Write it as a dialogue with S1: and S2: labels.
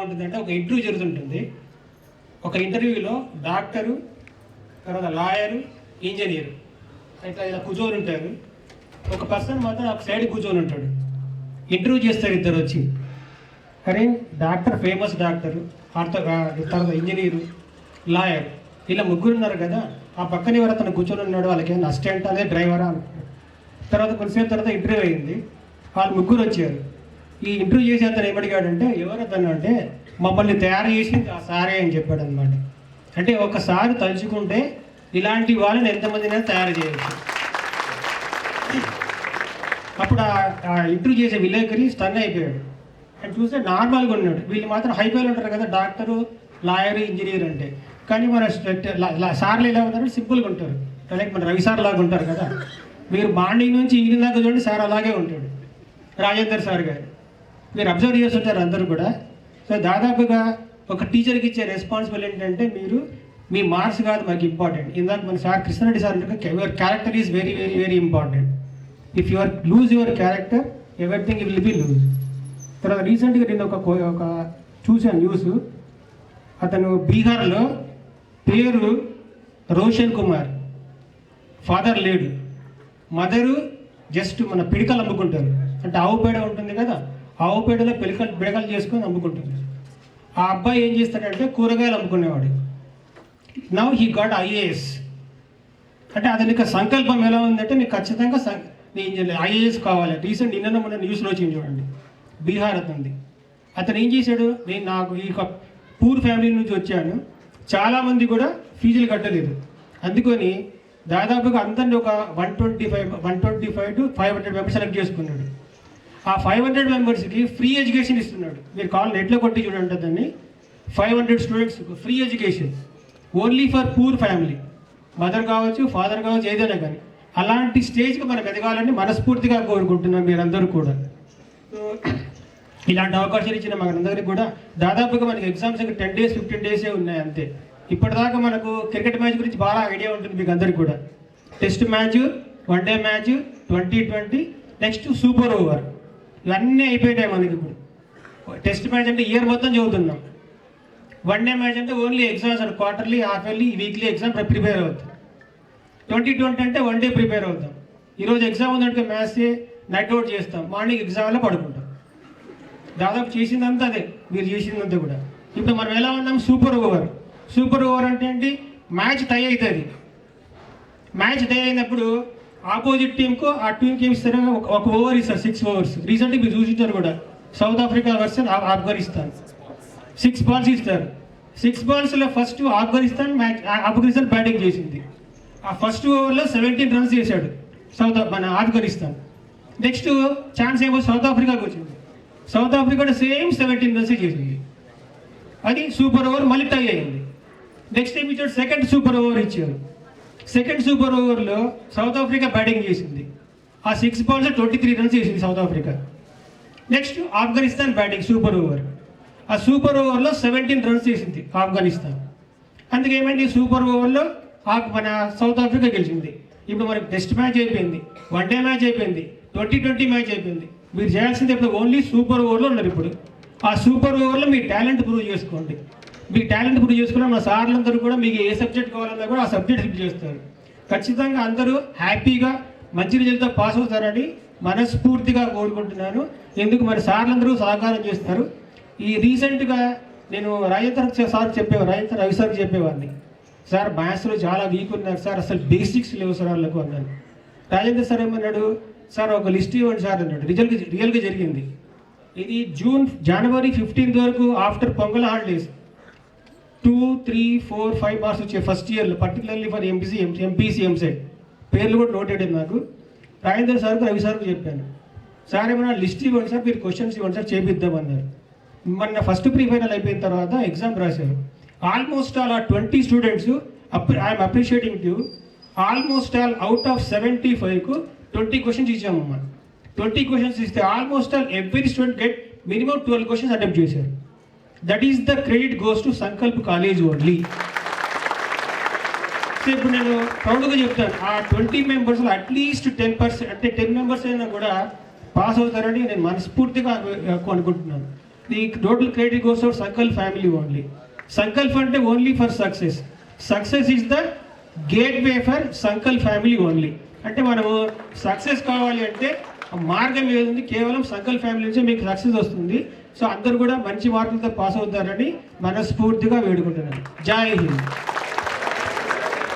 S1: ఉంటుందంటే ఒక ఇంటర్వ్యూ జరుగుతుంటుంది. ఒక ఇంటర్వ్యూలో డాక్టరు, తర్వాత లాయరు, ఇంజనీరు ఇట్లా ఇలా కూర్చొని ఉంటారు. ఒక పర్సన్ మాత్రం ఒక సైడ్ కూర్చొని ఉంటాడు. ఇంటర్వ్యూ చేస్తారు ఇద్దరు వచ్చి. అరే డాక్టర్, ఫేమస్ డాక్టరు, తర్వాత ఇంజనీరు, లాయర్, ఇలా ముగ్గురు ఉన్నారు కదా. ఆ పక్కన ఎవరు అతను కూర్చొని ఉన్నాడు, వాళ్ళకి ఏమైనా అసిస్టెంట్ అదే డ్రైవరా అనుకున్నాడు. తర్వాత కొంతసేపు తర్వాత ఇంటర్వ్యూ అయింది. వాళ్ళు ముగ్గురు వచ్చారు. ఈ ఇంటర్వ్యూ చేసి అతను ఏమడిగాడంటే, ఎవరు అతను అంటే, మమ్మల్ని తయారు చేసింది ఆ సారే అని చెప్పాడు అనమాట. అంటే ఒకసారి తలుచుకుంటే ఇలాంటి వాళ్ళని ఎంతమందినైనా తయారు చేయవచ్చు. అప్పుడు ఆ ఇంటర్వ్యూ చేసే విలేకరి స్టన్ అయిపోయాడు. అండ్ చూస్తే నార్మల్గా ఉన్నాడు. వీళ్ళు మాత్రం హైపైలు ఉంటారు కదా, డాక్టరు, లాయరు, ఇంజనీర్ అంటే. కానీ మన సార్లు ఎలా ఉంటారు, సింపుల్గా ఉంటారు. లైక్ మన రవి సార్ లాగా ఉంటారు కదా. మీరు మార్నింగ్ నుంచి ఈవినింగ్ దాకా చూడండి, సార్ అలాగే ఉంటాడు. రాజేందర్ సార్ గారు మీరు అబ్జర్వ్ చేస్తుంటారు అందరూ కూడా. సో దాదాపుగా ఒక టీచర్కి ఇచ్చే రెస్పాన్సిబుల్ ఏంటంటే, మీరు మీ మార్క్స్ కాదు మనకి ఇంపార్టెంట్. ఇందాక మన సార్ కృష్ణారెడ్డి సార్ అంటే, your character is very very very important. If your lose your character, everything will be lose. తర్వాత రీసెంట్గా నేను ఒక చూశాను న్యూస్. అతను బీహార్లో పేరు రోషన్ కుమార్, ఫాదర్ లేడు, మదరు జస్ట్ మన పిడికలు అమ్ముకుంటారు. అంటే ఆవు పేడ ఉంటుంది కదా, ఆవు పేడలో పిడకలు చేసుకొని అమ్ముకుంటుంది. ఆ అబ్బాయి ఏం చేస్తాడంటే కూరగాయలు అమ్ముకునేవాడు. Now he got IAS. అంటే అతనికి సంకల్పం ఎలా ఉందంటే, నీకు ఖచ్చితంగా నేను ఐఏఎస్ కావాలి. రీసెంట్ నిన్న మొన్న న్యూస్లో వచ్చింది చూడండి, బీహార్ అతను ఏం చేశాడు, నాకు ఈ పూర్ ఫ్యామిలీ నుంచి వచ్చాను, చాలామంది కూడా ఫీజులు కట్టలేదు, అందుకని దాదాపుగా అందరినీ ఒక 125 to 500 మెంబర్స్ సెలెక్ట్ చేసుకున్నాడు. ఆ 500 మెంబర్స్కి ఫ్రీ ఎడ్యుకేషన్ ఇస్తున్నాడు. మీరు కాల్ నెట్లో కొట్టి చూడండి, దాన్ని 500 students free education only for poor family. Mother కావచ్చు, ఫాదర్ కావచ్చు, ఏదైనా కానీ. అలాంటి స్టేజ్కి మనకు ఎదగాలని మనస్ఫూర్తిగా కోరుకుంటున్నాం మీరందరూ కూడా. సో ఇలాంటి అవకాశాలు ఇచ్చిన మనందరికీ కూడా దాదాపుగా మనకి ఎగ్జామ్స్ 10 days 15 days ఉన్నాయి అంతే. ఇప్పటిదాకా మనకు క్రికెట్ మ్యాచ్ గురించి బాగా ఐడియా ఉంటుంది మీకు అందరికీ కూడా. Test match, one day match, T20, next super over, ఇవన్నీ అయిపోయినాయి మనకి ఇప్పుడు. టెస్ట్ మ్యాచ్ అంటే ఇయర్ మొత్తం చదువుతున్నాం. వన్డే మ్యాచ్ అంటే ఓన్లీ ఎగ్జామ్స్ అంటే quarterly, half yearly, weekly exam prepare అవుతాం. T20 అంటే వన్ డే ప్రిపేర్ అవుతాం. ఈరోజు ఎగ్జామ్ ఉందంటే మ్యాథ్స్ నైట్ అవుట్ చేస్తాం, మార్నింగ్ ఎగ్జామ్లో పడుకుంటాం. దాదాపు చేసిందంతా అదే, మీరు చేసిందంతా కూడా. ఇప్పుడు మనం ఎలా ఉన్నాం, సూపర్ ఓవర్. సూపర్ ఓవర్ అంటే ఏంటి, మ్యాచ్ టై అవుతుంది. మ్యాచ్ టై అయినప్పుడు ఆపోజిట్ టీంకు ఆ టీంకి ఏమి ఇస్తారు, ఒక ఓవర్ ఇస్తారు, 6 overs. రీసెంట్గా మీరు చూసింటారు కూడా, south Africa versus Afghanistan 6 balls ఇస్తారు. 6 balls ఫస్ట్ ఆఫ్ఘనిస్తాన్ బ్యాటింగ్ చేసింది. ఆ ఫస్ట్ ఓవర్లో 17 runs చేశాడు మన ఆఫ్ఘనిస్తాన్. నెక్స్ట్ ఛాన్స్ ఏమో సౌత్ ఆఫ్రికాకి వచ్చింది. సౌత్ ఆఫ్రికా సేమ్ 17 runs చేసింది. అది సూపర్ ఓవర్, మళ్ళీ టై అయింది. నెక్స్ట్ ఏమి ఇచ్చాడు, సెకండ్ సూపర్ ఓవర్ ఇచ్చారు. సెకండ్ సూపర్ ఓవర్లో సౌత్ ఆఫ్రికా బ్యాటింగ్ చేసింది. ఆ 6 balls 23 runs చేసింది south Africa. Next Afghanistan batting super over. ఆ సూపర్ ఓవర్లో 17 runs చేసింది ఆఫ్ఘనిస్తాన్. అందుకే ఏమైంది, సూపర్ ఓవర్లో మన సౌత్ ఆఫ్రికా గెలిచింది. ఇప్పుడు మనకి టెస్ట్ మ్యాచ్ అయిపోయింది, వన్డే మ్యాచ్ అయిపోయింది, T20 మ్యాచ్ అయిపోయింది. మీరు చేయాల్సింది ఇప్పుడు ఓన్లీ సూపర్ ఓవర్లో ఉన్నారు. ఇప్పుడు ఆ సూపర్ ఓవర్లో మీ టాలెంట్ ప్రూవ్ చేసుకోండి. మీ టాలెంట్ ప్రూవ్ చేసుకున్న మన సార్లందరూ కూడా మీకు ఏ సబ్జెక్ట్ కావాలన్నా కూడా ఆ సబ్జెక్ట్ హెల్ప్ చేస్తారు. ఖచ్చితంగా అందరూ హ్యాపీగా మంచి రిజల్ట్తో పాస్ అవుతారని మనస్ఫూర్తిగా కోరుకుంటున్నాను. ఎందుకు మరి సార్లందరూ సహకారం చేస్తారు. ఈ రీసెంట్గా నేను రాజేంద్ర రవి సార్కి చెప్పేవాడిని, సార్ మ్యాథ్స్లో చాలా వీక్ ఉన్నారు సార్, అసలు బేసిక్స్ లేవు సార్ వాళ్ళకు అన్నాను. రాజేంద్ర సార్ ఏమన్నాడు, సార్ ఒక లిస్ట్ ఇవ్వండి సార్ అన్నాడు. రియల్గా జరిగింది. ఇది జనవరి 15 వరకు ఆఫ్టర్ పొంగల్ హాలిడేస్ 2, 3, 4, 5 మార్క్స్ వచ్చాయి ఫస్ట్ ఇయర్లో, పర్టికులర్లీ ఫర్ ఎంపీసీ ఎంసెట్. పేర్లు కూడా నోట్ అయ్యాడు నాకు. రాజేంద్ర సార్కు, రవి సార్కు చెప్పాను, సార్ ఏమన్నా లిస్ట్ ఇవ్వండి సార్, మీరు క్వశ్చన్స్ ఇవ్వండి సార్, చేపిద్దామన్నారు. మొన్న ఫస్ట్ ప్రీ ఫైనల్ అయిపోయిన తర్వాత ఎగ్జామ్ రాశారు. Almost all 20 students, I'm appreciating you, almost all out of 75కు 20 questions ఇచ్చామమ్మా. 20 questions ఇస్తే almost all every student get minimum 12 questions attempt చేశారు. That is the credit goes to Sankalp college only. So ఇప్పుడు నేను ప్రౌడ్గా చెప్తాను, ఆ 20 మెంబర్స్లో అట్లీస్ట్ 10% అంటే 10 members అయినా కూడా పాస్ అవుతారని నేను మనస్ఫూర్తిగా అనుకుంటున్నాను. The total credit goes out Sankalp family only. Sankalp అంటే only for success. Success is the gateway for Sankalp family only. అంటే మనము సక్సెస్ కావాలి అంటే మార్గం ఏది కేవలం సంకల్ప్ ఫ్యామిలీ నుంచి మీకు సక్సెస్ వస్తుంది. సో అందరూ కూడా మంచి మార్కులతో పాస్ అవుతారని మనస్ఫూర్తిగా వేడుకుంటున్నాను. జై హింద్.